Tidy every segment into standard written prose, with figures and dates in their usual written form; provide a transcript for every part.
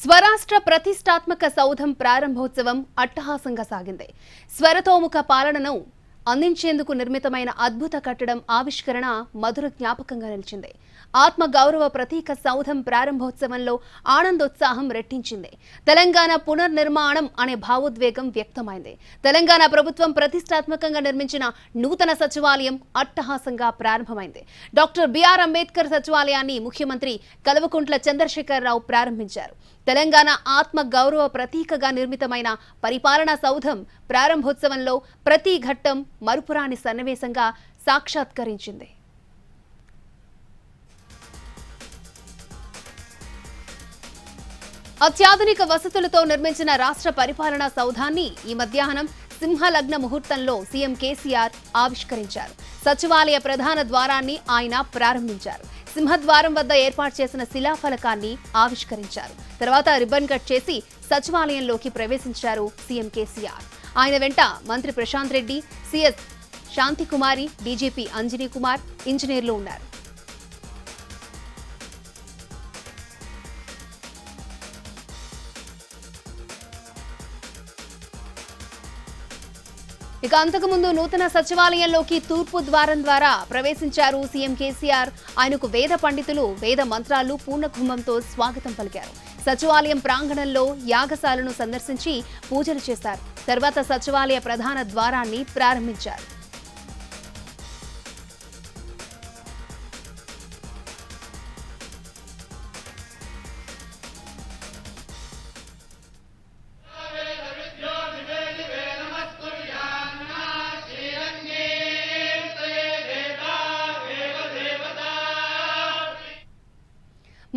స్వరాష్ట్ర ప్రతిష్టాత్మక సౌధం ప్రారంభోత్సవం అట్టహాసంగా సాగింది. స్వరతోముఖ పాలనను అందించేందుకు నిర్మితమైన అద్భుత కట్టడం ఆవిష్కరణ మధుర జ్ఞాపకంగా నిలిచింది. ఆత్మ గౌరవ ప్రతీక సౌధం ప్రారంభోత్సవంలో ఆనందోత్సాహం రెట్టించింది. తెలంగాణ పునర్నిర్మాణం అనే భావోద్వేగం వ్యక్తమైంది. తెలంగాణ ప్రభుత్వం ప్రతిష్టాత్మకంగా నిర్మించిన నూతన సచివాలయం అట్టహాసంగా ప్రారంభమైంది. డాక్టర్ బిఆర్ అంబేద్కర్ సచివాలయాన్ని ముఖ్యమంత్రి కల్వకుంట్ల చంద్రశేఖరరావు ప్రారంభించారు. తెలంగాణ ఆత్మ గౌరవ ప్రతీకగా నిర్మితమైన పరిపాలనా సౌధం ప్రారంభోత్సవంలో ప్రతి ఘట్టం మరుపురాని సన్నివేశంగా సాక్షాత్కరించింది. అత్యాధునిక వసతులతో నిర్మించిన రాష్ట్ర పరిపాలనా సౌధాన్ని ఈ మధ్యాహ్నం సింహలగ్న ముహూర్తంలో సీఎం కేసీఆర్ ఆవిష్కరించారు. సచివాలయ ప్రధాన ద్వారాన్ని ఆయన ప్రారంభించారు. సింహద్వారం వద్ద ఏర్పాటు చేసిన శిలాఫలకాన్ని ఆవిష్కరించారు. తర్వాత రిబ్బన్ కట్ చేసి సచివాలయంలోకి ప్రవేశించారు సీఎం కేసీఆర్. ఆయన వెంట మంత్రి ప్రశాంత్ రెడ్డి, సిఎస్ శాంతికుమారి, డీజీపీ అంజనీ కుమార్, ఇంజనీర్లు ఉన్నారు. ఇక అంతకుముందు నూతన సచివాలయంలోకి తూర్పు ద్వారం ద్వారా ప్రవేశించారు సీఎం కేసీఆర్. ఆయనకు వేద పండితులు వేద మంత్రాలు పూర్ణకుంభంతో స్వాగతం పలికారు. సచివాలయం ప్రాంగణంలో యాగశాలను సందర్శించి పూజలు చేశారు. తర్వాత సచివాలయ ప్రధాన ద్వారాన్ని ప్రారంభించారు.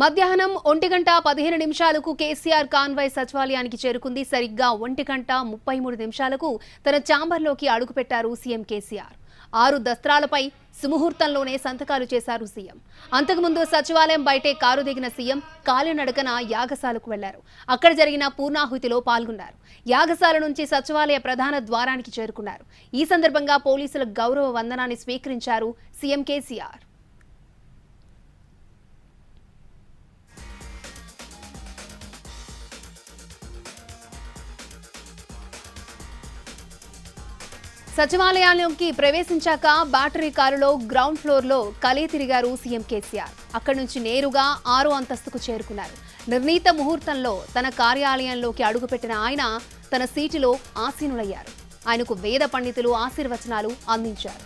మధ్యాహ్నం 1:15 కేసీఆర్ కాన్వాయ్ సచివాలయానికి చేరుకుంది. సరిగ్గా 1:33 తన ఛాంబర్లోకి అడుగుపెట్టారు సీఎం కేసీఆర్. 6 దస్త్రాలపై సుముహూర్తంలోనే సంతకాలు చేశారు సీఎం. అంతకుముందు సచివాలయం బయటే కారు దిగిన సీఎం కాలినడకన యాగశాలకు వెళ్లారు. అక్కడ జరిగిన పూర్ణాహుతిలో పాల్గొన్నారు. యాగశాల నుంచి సచివాలయ ప్రధాన ద్వారానికి చేరుకున్నారు. ఈ సందర్భంగా పోలీసుల గౌరవ వందనాన్ని స్వీకరించారు సీఎం కేసీఆర్. సచివాలయంలోకి ప్రవేశించాక బ్యాటరీ కారులో గ్రౌండ్ ఫ్లోర్లో కలియ తిరిగారు సీఎం కేసీఆర్. అక్కడి నుంచి నేరుగా 6వ అంతస్తుకు చేరుకున్నారు. నిర్ణీత ముహూర్తంలో తన కార్యాలయంలోకి అడుగుపెట్టిన ఆయన తన సీటులో ఆసీనులయ్యారు. ఆయనకు వేద పండితులు ఆశీర్వచనాలు అందించారు.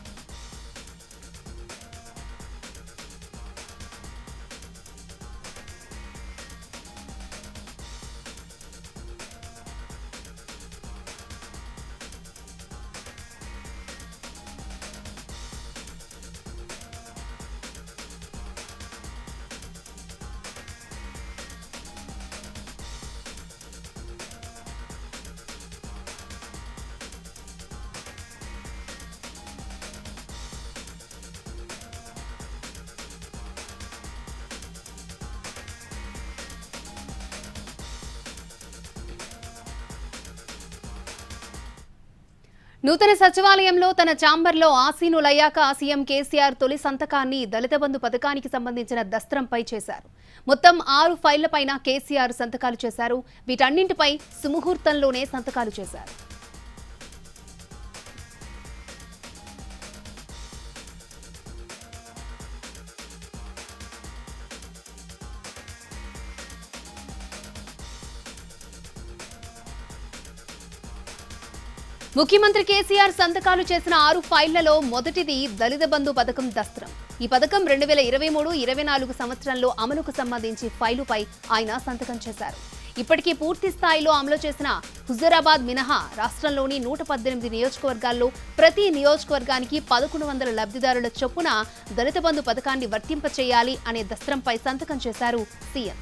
నూతన సచివాలయంలో తన ఛాంబర్లో ఆసీనులయ్యాక సీఎం కేసీఆర్ తొలి సంతకాన్ని దళిత బంధు పథకానికి సంబంధించిన దస్త్రంపై చేశారు. మొత్తం 6 ఫైళ్లపైన కేసీఆర్ సంతకాలు చేశారు. వీటన్నింటిపై సుముహూర్తంలోనే సంతకాలు చేశారు. ముఖ్యమంత్రి కేసీఆర్ సంతకాలు చేసిన 6 ఫైళ్లలో మొదటిది దళిత బంధు పథకం దస్త్రం. ఈ పథకం 2023-24 సంవత్సరంలో అమలుకు సంబంధించి ఫైలుపై ఆయన సంతకం చేశారు. ఇప్పటికీ పూర్తి స్థాయిలో అమలు చేసిన హుజూరాబాద్ మినహా రాష్ట్రంలోని 118 నియోజకవర్గాల్లో ప్రతి నియోజకవర్గానికి 1100 లబ్ధిదారుల చొప్పున దళిత బంధు పథకాన్ని వర్తింపచేయాలి అనే దస్త్రంపై సంతకం చేశారు సీఎం.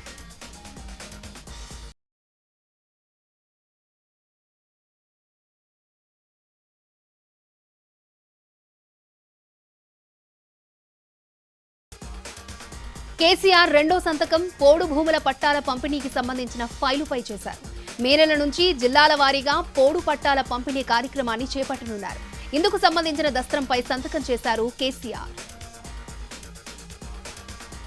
కేసీఆర్ రెండో సంతకం పోడు భూముల పట్టాల పంపిణీకి సంబంధించిన ఫైలుపై చేశారు. మే నెల నుంచి జిల్లాల వారీగా పోడు పట్టాల పంపిణీ కార్యక్రమాన్ని చేపట్టనున్నారు. ఇందుకు సంబంధించిన దస్త్రంపై సంతకం చేశారు కేసీఆర్.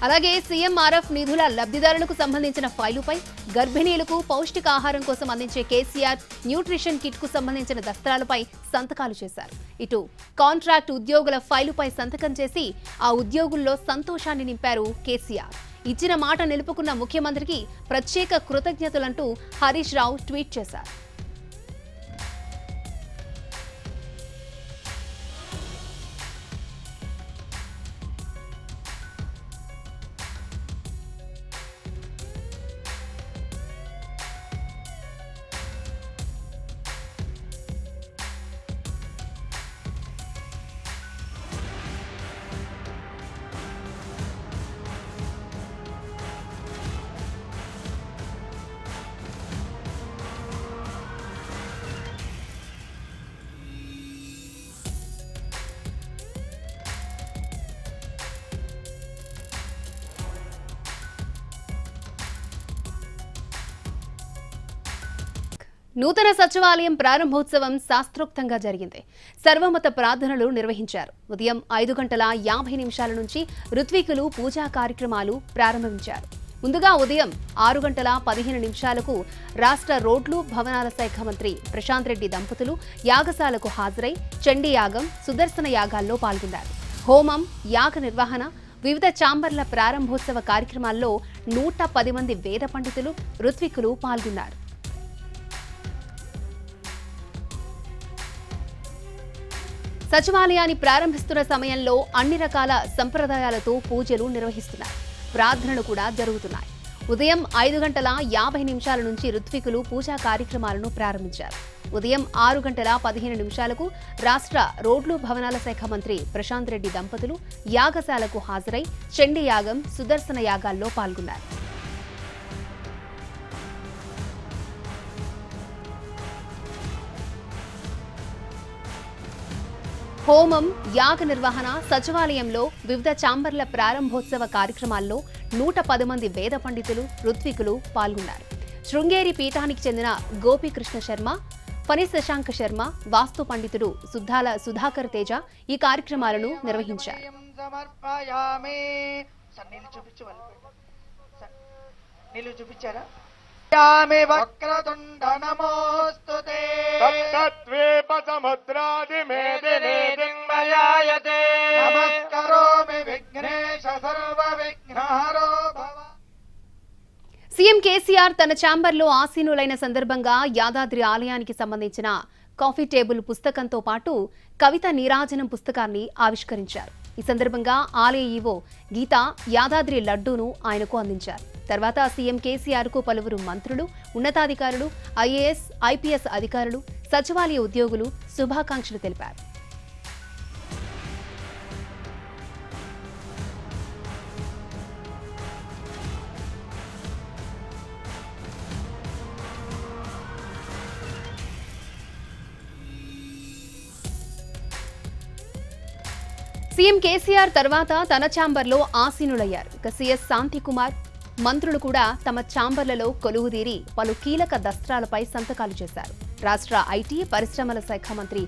అలాగే సీఎంఆర్ఎఫ్ నిధుల లబ్ధిదారులకు సంబంధించిన ఫైలుపై గర్భిణీలకు పౌష్టికాహారం కోసం అందించే కేసీఆర్ న్యూట్రిషన్ కిట్ కు సంబంధించిన దస్త్రాలపై సంతకాలు చేశారు. ఇటు కాంట్రాక్ట్ ఉద్యోగుల ఫైలుపై సంతకం చేసి ఆ ఉద్యోగుల్లో సంతోషాన్ని నింపారు కేసీఆర్. ఇచ్చిన మాట నిలుపుకున్న ముఖ్యమంత్రికి ప్రత్యేక కృతజ్ఞతలంటూ హరీష్ రావు ట్వీట్ చేశారు. నూతన సచివాలయం ప్రారంభోత్సవం శాస్త్రోక్తంగా జరిగింది. సర్వమత ప్రార్థనలు నిర్వహించారు. ఉదయం 5:50 నుంచి ఋత్వికులు పూజా కార్యక్రమాలు ప్రారంభించారు. ముందుగా ఉదయం 6:15 రాష్ట్ర రోడ్లు భవనాల శాఖ మంత్రి ప్రశాంత్ రెడ్డి దంపతులు యాగశాలకు హాజరై చండీ యాగం, సుదర్శన యాగాల్లో పాల్గొన్నారు. హోమం, యాగ నిర్వహణ, వివిధ ఛాంబర్ల ప్రారంభోత్సవ కార్యక్రమాల్లో 110 మంది వేద పండితులు, ఋత్వికులు పాల్గొన్నారు. సచివాలయాన్ని ప్రారంభిస్తున్న సమయంలో అన్ని రకాల సంప్రదాయాలతో పూజలు నిర్వహిస్తున్నారు. ప్రార్థనలు కూడా జరుగుతున్నాయి. ఉదయం 5:50 నుంచి ఋత్వికులు పూజా కార్యక్రమాలను ప్రారంభించారు. ఉదయం 6:15 రాష్ట్ర రోడ్లు భవనాల శాఖ మంత్రి ప్రశాంత్ రెడ్డి దంపతులు యాగశాలకు హాజరై చండీ యాగం, సుదర్శన యాగాల్లో పాల్గొన్నారు. హోమం, యాగ నిర్వహణ, సచివాలయంలో వివిధ ఛాంబర్ల ప్రారంభోత్సవ కార్యక్రమాల్లో 110 మంది వేద పండితులు, ఋత్వికులు పాల్గొన్నారు. శృంగేరి పీఠానికి చెందిన గోపీకృష్ణ శర్మ, ఫణి శశాంక శర్మ, వాస్తు పండితుడు సుద్దాల సుధాకర్ తేజ ఈ కార్యక్రమాలను నిర్వహించారు. సీఎం కేసీఆర్ తన ఛాంబర్లో ఆసీనులైన సందర్భంగా యాదాద్రి ఆలయానికి సంబంధించిన కాఫీ టేబుల్ పుస్తకంతో పాటు కవిత నీరాజనం పుస్తకాన్ని ఆవిష్కరించారు. ఈ సందర్భంగా ఆలయ ఈవో గీత యాదాద్రి లడ్డూను ఆయనకు అందించారు. తర్వాత సీఎం కేసీఆర్ కు పలువురు మంత్రులు, ఉన్నతాధికారులు, ఐఏఎస్, ఐపీఎస్ అధికారులు, సచివాలయ ఉద్యోగులు శుభాకాంక్షలు తెలిపారు. సీఎం కేసీఆర్ తర్వాత తన ఛాంబర్లో ఆసీనులయ్యారు. ఇక సీఎస్ శాంతికుమార్, మంత్రులు కూడా తమ ఛాంబర్లలో కొలువుదీరి పలు కీలక దస్త్రాలపై సంతకాలు చేశారు. రాష్ట్ర ఐటీ, పరిశ్రమల శాఖ మంత్రి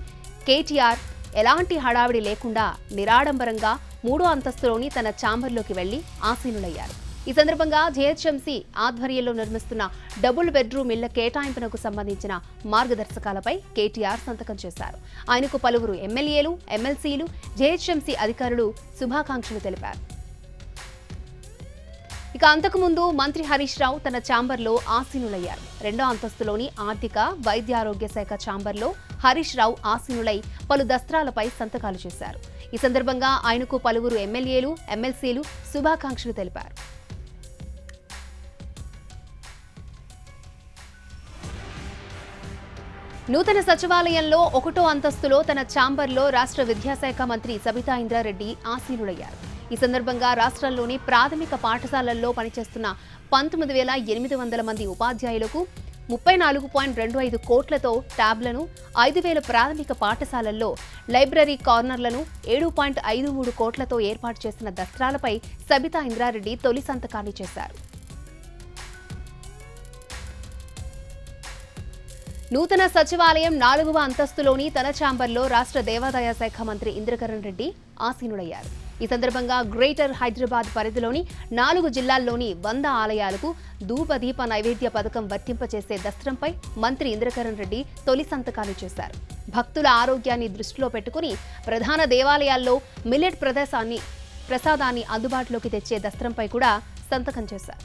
కేటీఆర్ ఎలాంటి హడావిడి లేకుండా నిరాడంబరంగా 3వ అంతస్తులోని తన ఛాంబర్లోకి వెళ్లి ఆసీనులయ్యారు. ఈ సందర్భంగా జీహెచ్ఎంసీ ఆధ్వర్యంలో నిర్మిస్తున్న డబుల్ బెడ్రూమ్ ఇళ్ల కేటాయింపునకు సంబంధించిన మార్గదర్శకాలపై కేటీఆర్ సంతకం చేశారు. ఆయనకు పలువురు ఎమ్మెల్యేలు, ఎమ్మెల్సీలు, జీహెచ్ఎంసీ అధికారులు శుభాకాంక్షలు తెలిపారు. ఇక అంతకుముందు మంత్రి హరీష్ రావు తన ఛాంబర్లో ఆసీనులయ్యారు. 2వ అంతస్తులోని ఆర్థిక, వైద్యారోగ్య శాఖ ఛాంబర్లో హరీష్ రావు ఆసీనులై పలు దస్త్రాలపై సంతకాలు చేశారు. ఈ సందర్భంగా ఆయనకు పలువురు ఎమ్మెల్యేలు, ఎమ్మెల్సీలు శుభాకాంక్షలు తెలిపారు. నూతన సచివాలయంలో 1వ అంతస్తులో తన ఛాంబర్లో రాష్ట్ర విద్యాశాఖ మంత్రి సబితా ఇంద్రారెడ్డి ఆసీనులయ్యారు. ఈ సందర్భంగా రాష్ట్రంలోని ప్రాథమిక పాఠశాలల్లో పనిచేస్తున్న 19,800 మంది ఉపాధ్యాయులకు 34.25 కోట్లతో ట్యాబ్లను, 5,000 ప్రాథమిక పాఠశాలల్లో లైబ్రరీ కార్నర్లను, 7.53 కోట్లతో ఏర్పాటు చేసిన దస్త్రాలపై సబితా ఇంద్రారెడ్డి తొలి సంతకాన్ని చేశారు. నూతన సచివాలయం 4వ అంతస్తులోని తన ఛాంబర్లో రాష్ట్ర దేవాదాయ శాఖ మంత్రి ఇంద్రకరణ్ రెడ్డి ఆసీనుడయ్యారు. ఈ సందర్భంగా గ్రేటర్ హైదరాబాద్ పరిధిలోని 4 జిల్లాల్లోని 100 ఆలయాలకు ధూపదీప నైవేద్య పథకం వర్తింపచేసే దస్త్రంపై మంత్రి ఇంద్రకరణ్ రెడ్డి తొలి సంతకాలు చేశారు. భక్తుల ఆరోగ్యాన్ని దృష్టిలో పెట్టుకుని ప్రధాన దేవాలయాల్లో మిల్లెట్ ప్రసాదాన్ని అందుబాటులోకి తెచ్చే దస్త్రంపై కూడా సంతకం చేశారు.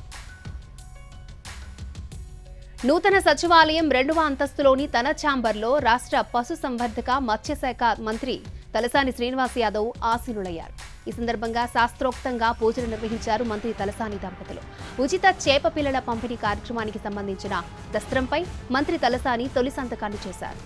నూతన సచివాలయం 2వ అంతస్తులోని తన ఛాంబర్లో రాష్ట్ర పశుసంవర్ధక మత్స్యశాఖ మంత్రి తలసాని శ్రీనివాస్ యాదవ్ ఆసీనులయ్యారు. ఈ సందర్భంగా శాస్త్రోక్తంగా పూజలు నిర్వహించారు మంత్రి తలసాని దంపతులు. ఉచిత చేప పిల్లల పంపిణీ కార్యక్రమానికి సంబంధించిన దస్త్రంపై మంత్రి తలసాని తొలి సంతకాలు చేశారు.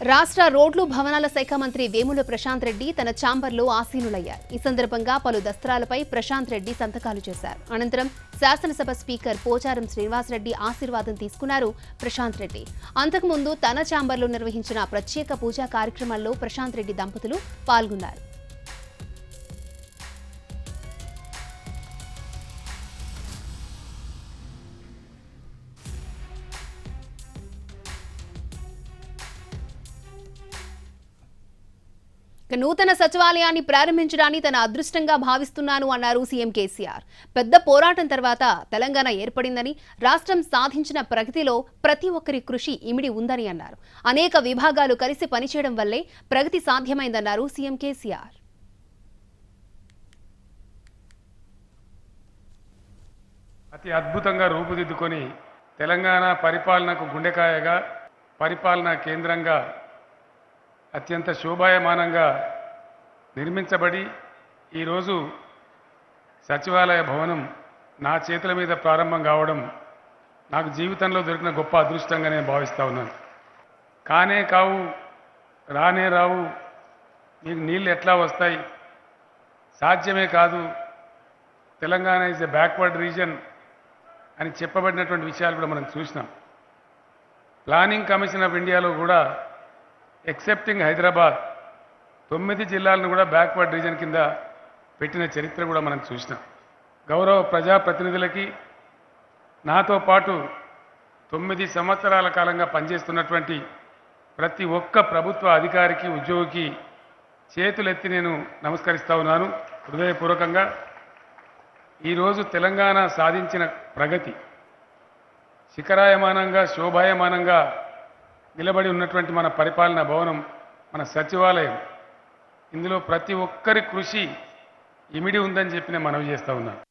రాష్ట్ర రోడ్లు భవనాల శాఖ మంత్రి వేముల ప్రశాంత్ రెడ్డి తన ఛాంబర్లో ఆసీనులయ్యారు. ఈ సందర్భంగా పలు దస్త్రాలపై ప్రశాంత్ రెడ్డి సంతకాలు చేశారు. అనంతరం శాసనసభ స్పీకర్ పోచారం శ్రీనివాసరెడ్డి ఆశీర్వాదం తీసుకున్నారు ప్రశాంత్ రెడ్డి. అంతకుముందు తన ఛాంబర్లో నిర్వహించిన ప్రత్యేక పూజా కార్యక్రమాల్లో ప్రశాంత్ రెడ్డి దంపతులు పాల్గొన్నారు. నూతన సచివాలయాన్ని ప్రారంభించడాన్ని తన అదృష్టంగా భావిస్తున్నాను అన్నారు సీఎం కేసీఆర్. పెద్ద పోరాటం తర్వాత తెలంగాణ ఏర్పడిందని, రాష్ట్రం సాధించిన ప్రగతిలో ప్రతి ఒక్కరి కృషి ఇమిడి ఉందని అన్నారు. అనేక విభాగాలు కలిసి పనిచేయడం వల్లే ప్రగతి సాధ్యమైందన్నారు సీఎం కేసీఆర్. అతి అద్భుతంగా రూపుదిద్దుకొని తెలంగాణ పరిపాలనకు గుండెకాయగా, పరిపాలనా కేంద్రంగా అత్యంత శోభాయమానంగా నిర్మించబడి ఈరోజు సచివాలయ భవనం నా చేతుల మీద ప్రారంభం కావడం నాకు జీవితంలో దొరికిన గొప్ప అదృష్టంగా నేను భావిస్తూ ఉన్నాను. కానే కావు, రానే రావు, మీకు నీళ్ళు ఎట్లా వస్తాయి, సాధ్యమే కాదు, Telangana is a backward reason అని చెప్పబడినటువంటి విషయాలు కూడా మనం చూసినాం. ప్లానింగ్ కమిషన్ ఆఫ్ ఇండియాలో కూడా ఎక్సెప్టింగ్ హైదరాబాద్ 9 జిల్లాలను కూడా బ్యాక్వర్డ్ రీజన్ కింద పెట్టిన చరిత్ర కూడా మనం చూసినాం. గౌరవ ప్రజాప్రతినిధులకి, నాతో పాటు 9 సంవత్సరాల కాలంగా పనిచేస్తున్నటువంటి ప్రతి ఒక్క ప్రభుత్వ అధికారికి, ఉద్యోగికి చేతులెత్తి నేను నమస్కరిస్తూ ఉన్నాను హృదయపూర్వకంగా. ఈరోజు తెలంగాణ సాధించిన ప్రగతి శిఖరాయమానంగా, శోభాయమానంగా నిలబడి ఉన్నటువంటి మన పరిపాలనా భవనం, మన సచివాలయం, ఇందులో ప్రతి ఒక్కరి కృషి ఇమిడి ఉందని చెప్పి నేను మనవి చేస్తూ ఉన్నాను.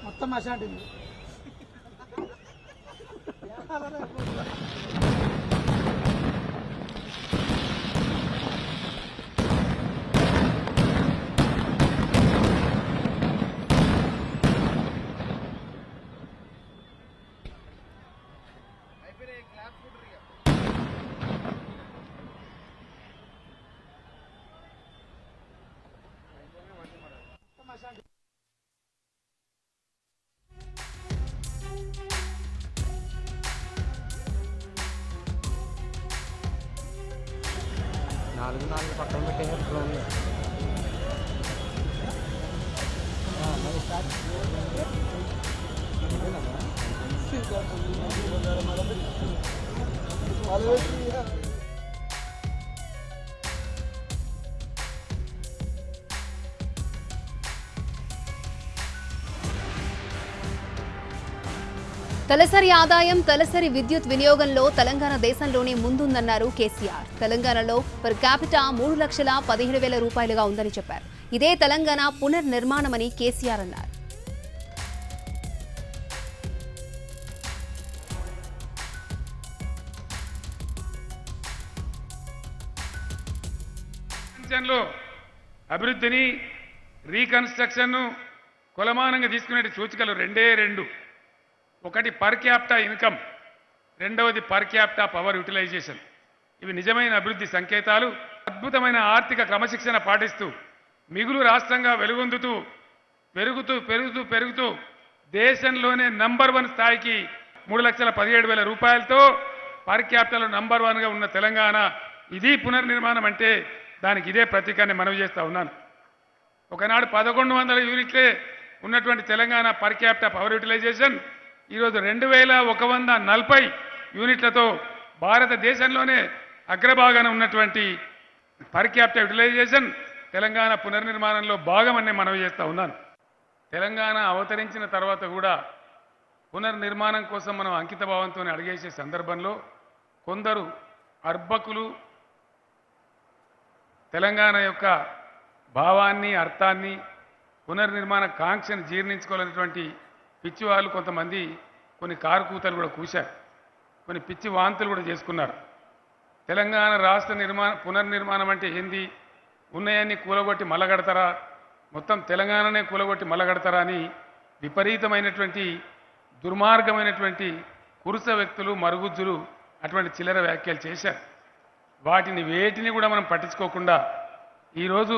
మొత్తం అశాంటింది. నాలుగు పక్కన పెట్టేసారు డ్రోన్. తలసరి ఆదాయం తలసరి విద్యుత్ వినియోగంలో తెలంగాణ దేశంలోనే ముందుందన్నారు కేసీఆర్. తెలంగాణలో పర్ క్యాపిటా 3,15,000 రూపాయలుగా ఉందని చెప్పారు. ఇదే తెలంగాణ పునర్నిర్మాణమని కేసీఆర్ అన్నారు. ప్రపంచంలో అభివృద్ధిని రీకన్స్ట్రక్షన్ను కొలమానంగా తీసుకునే సూచికలు రెండు. ఒకటి పర్ క్యాపిటా ఇన్కమ్, రెండవది పర్ క్యాపిటా పవర్ యూటిలైజేషన్. ఇవి నిజమైన అభివృద్ధి సంకేతాలు. అద్భుతమైన ఆర్థిక క్రమశిక్షణ పాటిస్తూ మిగులు రాష్ట్రంగా వెలుగొందుతూ పెరుగుతూ దేశంలోనే నంబర్ 1 స్థాయికి 3,17,000 రూపాయలతో పర్ క్యాపిటల్ నంబర్ 1గా ఉన్న తెలంగాణ. ఇది పునర్నిర్మాణం అంటే దానికి ఇదే ప్రతీకాన్ని మనవి చేస్తూ ఉన్నాను. ఒకనాడు 1,100 యూనిట్లే ఉన్నటువంటి Telangana per capita power utilisation ఈరోజు 2,140 యూనిట్లతో భారతదేశంలోనే అగ్రభాగాన ఉన్నటువంటి పర్ క్యాపిటా యూటిలైజేషన్ తెలంగాణ పునర్నిర్మాణంలో భాగమని మనవి చేస్తూ ఉన్నాను. తెలంగాణ అవతరించిన తర్వాత కూడా పునర్నిర్మాణం కోసం మనం అంకిత భావంతో అడిగేసే సందర్భంలో కొందరు అర్భకులు తెలంగాణ యొక్క భావాన్ని, అర్థాన్ని, పునర్నిర్మాణ కాంక్షను జీర్ణించుకోవాలనేటువంటి పిచ్చి వాళ్ళు కొంతమంది కొన్ని కారుకూతలు కూడా కూశారు, కొన్ని పిచ్చి వాంతులు కూడా చేసుకున్నారు. తెలంగాణ రాష్ట్ర పునర్నిర్మాణం అంటే ఏంది, ఉన్నాయన్ని కూలగొట్టి మల్లగడతారా, మొత్తం తెలంగాణనే కూలగొట్టి మల్లగడతారా అని విపరీతమైనటువంటి దుర్మార్గమైనటువంటి కురుస వ్యక్తులు, మరుగుజ్జులు అటువంటి చిల్లర వ్యాఖ్యలు చేశారు. వాటిని వేటిని కూడా మనం పట్టించుకోకుండా ఈరోజు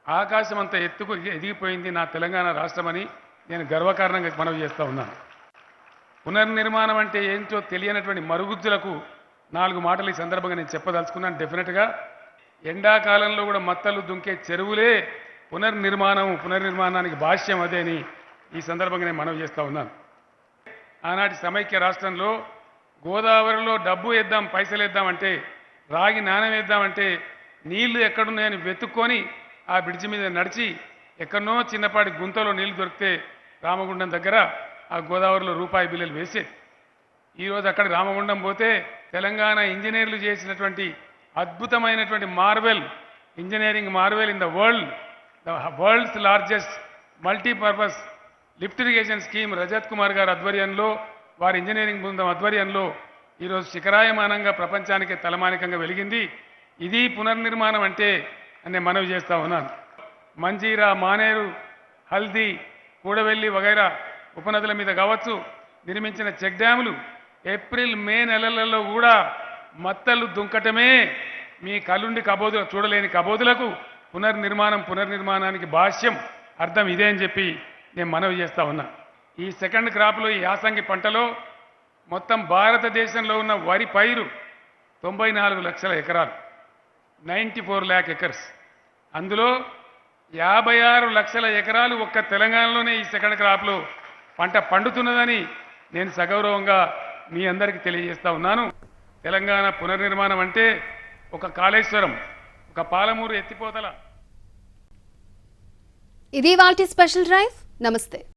ఆకాశం అంత ఎత్తుకు ఎదిగిపోయింది నా తెలంగాణ రాష్ట్రమని నేను గర్వకారణంగా మనవి చేస్తూ ఉన్నాను. పునర్నిర్మాణం అంటే ఏంటో తెలియనటువంటి మరుగుజ్జులకు 4 మాటలు ఈ సందర్భంగా నేను చెప్పదలుచుకున్నాను. డెఫినెట్గా ఎండాకాలంలో కూడా మత్తలు దుంకే చెరువులే పునర్నిర్మాణానికి భాష్యం అదే అని ఈ సందర్భంగా నేను మనవి చేస్తూ ఉన్నాను. ఆనాటి సమైక్య రాష్ట్రంలో గోదావరిలో డబ్బు వేద్దాం, పైసలు వేద్దామంటే, రాగి నాణ్యం వేద్దామంటే నీళ్లు ఎక్కడున్నాయని వెతుక్కొని ఆ బ్రిడ్జి మీద నడిచి ఎక్కడనో చిన్నపాటి గుంతలో నీళ్లు దొరికితే రామగుండం దగ్గర ఆ గోదావరిలో రూపాయి బిల్లులు వేసేది. ఈరోజు అక్కడ రామగుండం పోతే తెలంగాణ ఇంజనీర్లు చేసినటువంటి అద్భుతమైనటువంటి engineering Marvel in the world's largest multipurpose lift irrigation scheme Rajat Kumar గారి ఆధ్వర్యంలో, వారి ఇంజనీరింగ్ బృందం ఆధ్వర్యంలో ఈరోజు శిఖరాయమానంగా ప్రపంచానికి తలమానికంగా వెలిగింది. ఇది పునర్నిర్మాణం అంటే అని నేను మనవి చేస్తూ ఉన్నాను. మంజీరా, మానేరు, హల్దీ, కూడవెల్లి వగైరా ఉపనదుల మీద కావచ్చు నిర్మించిన చెక్ డ్యాములు ఏప్రిల్, మే నెలలలో కూడా మత్తలు దుంకటమే మీ కళ్ళుండి చూడలేని కబోదులకు పునర్నిర్మాణానికి భాష్యం, అర్థం ఇదే అని చెప్పి నేను మనవి చేస్తూ ఉన్నా. ఈ సెకండ్ క్రాప్లో, ఈ యాసంగి పంటలో మొత్తం భారతదేశంలో ఉన్న వరి పైరు 94 లక్షల ఎకరాలు, 94 lakh acres. అందులో 56 లక్షల ఎకరాలు ఒక్క తెలంగాణలోనే ఈ సెకండ్ క్రాప్లో పంట పండుతున్నదని నేను సగౌరవంగా మీ అందరికీ తెలియజేస్తా ఉన్నాను. తెలంగాణ పునర్నిర్మాణం అంటే ఒక కాళేశ్వరం, ఒక పాలమూరు ఎత్తిపోతల. ఇది వాల్టి స్పెషల్ డ్రైవ్. నమస్తే.